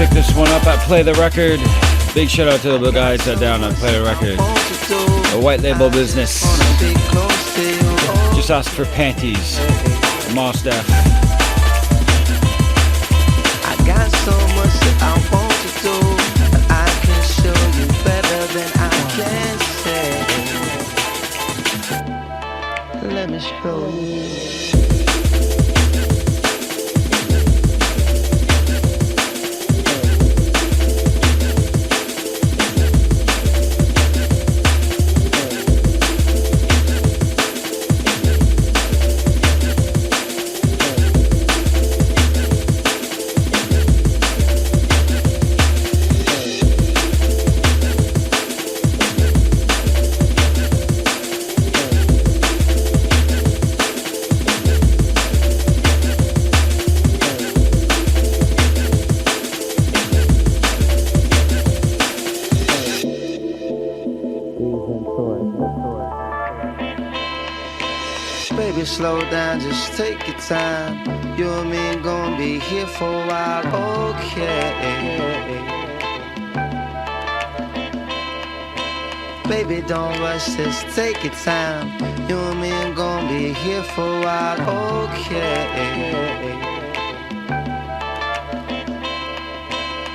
picked this one up at Play the Record. Big shout out to the guys down at Play the Record. A white label business. Just ask for panties. Mos Def. I got so much that I want to do, but I can show you better than I can say. Let me show you. Slow down, just take your time. You and me gonna be here for a while, okay? Baby, don't rush, just take your time. You and me gonna be here for a while, okay?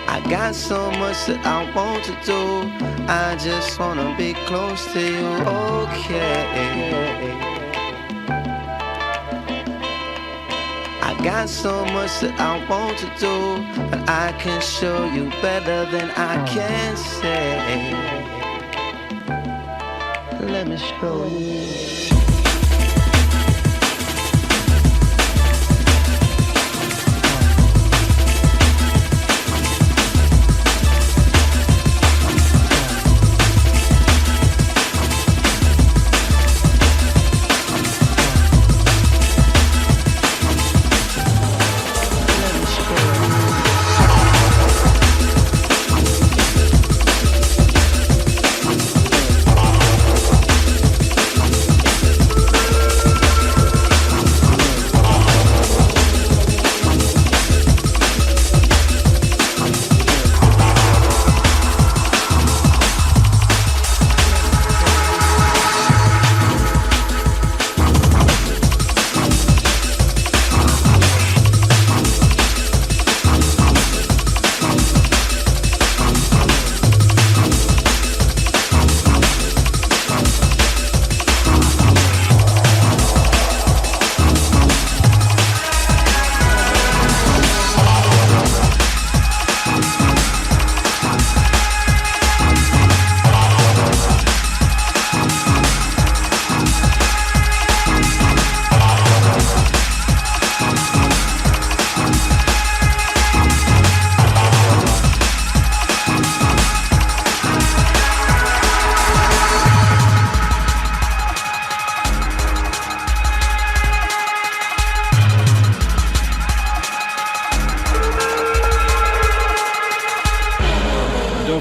I got so much that I want to do. I just wanna be close to you, okay? Got so much that I want to do, but I can show you better than I can say. Let me show you.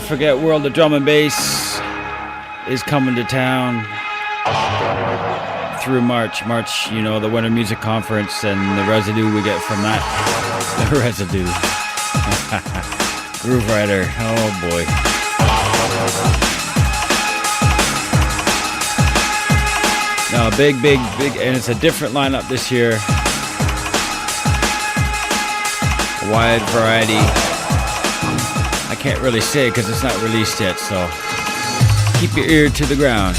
Forget World of Drum and Bass is coming to town through March. March, you know, the Winter Music Conference and the residue we get from that. The residue. Groove Rider. Oh boy. No, big, and it's a different lineup this year. A wide variety. I can't really say because it's not released yet, so keep your ear to the ground.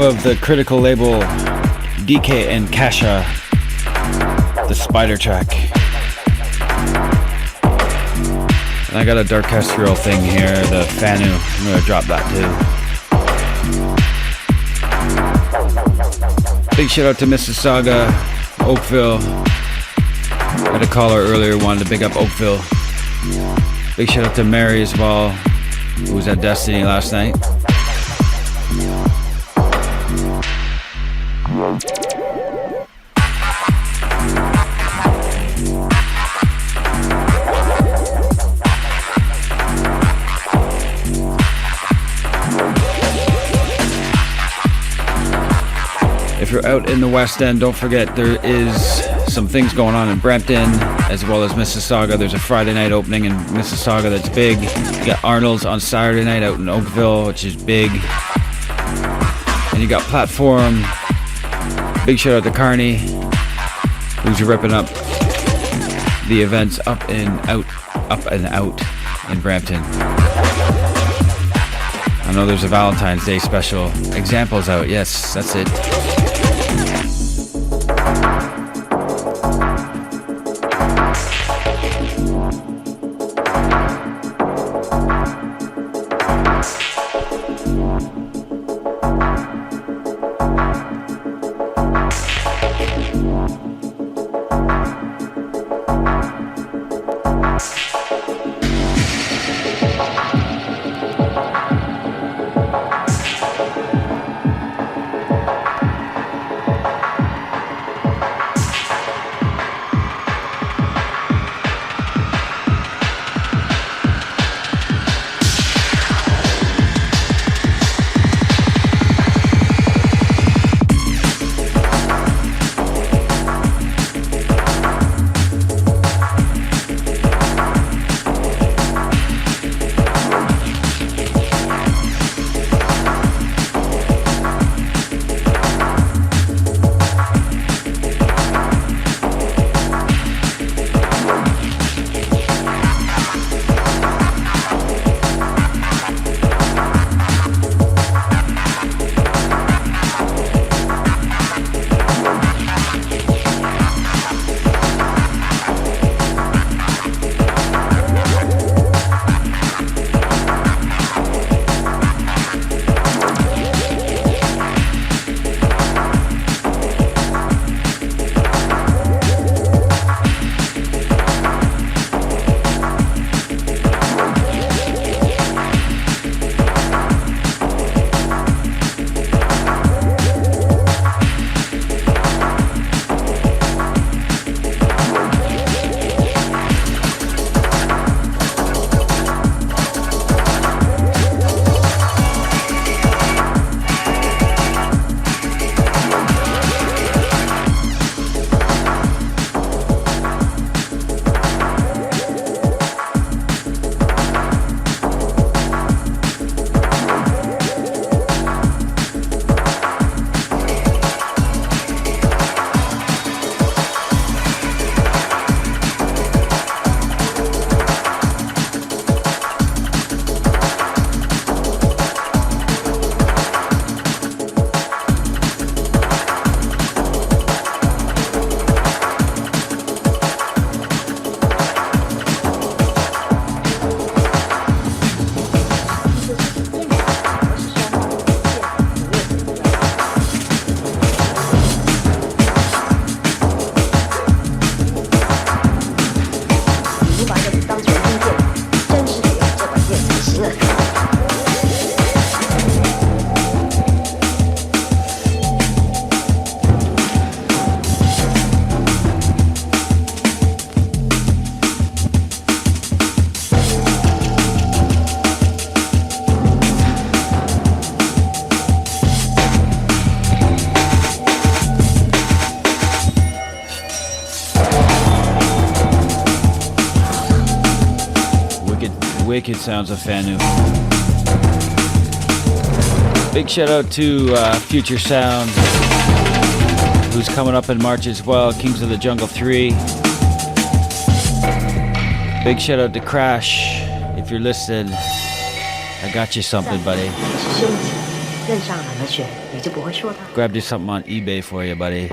of the Critical label, DK and Kasha, the Spider track. And I got a Dark Kestrel thing here, the Fanu. I'm gonna drop that too. Big shout out to Mississauga, Oakville. Had a caller earlier, wanted to big up Oakville. Big shout out to Mary as well, who was at Destiny last night. If you're out in the West End, don't forget there is some things going on in Brampton as well as Mississauga. There's a Friday night opening in Mississauga that's big. You got Arnold's on Saturday night out in Oakville, which is big. And you got Platform. Big shout out to Carney, who's ripping up the events up and out in Brampton. I know there's a Valentine's Day special. Examples out. Yes, that's it. Wicked sounds of Fanu. Big shout out to Future Sound, who's coming up in March as well. Kings of the Jungle 3. Big shout out to Crash. If you're listening, I got you something, buddy. 认上了学，你就不会说他。 Grabbed you something on eBay for you, buddy.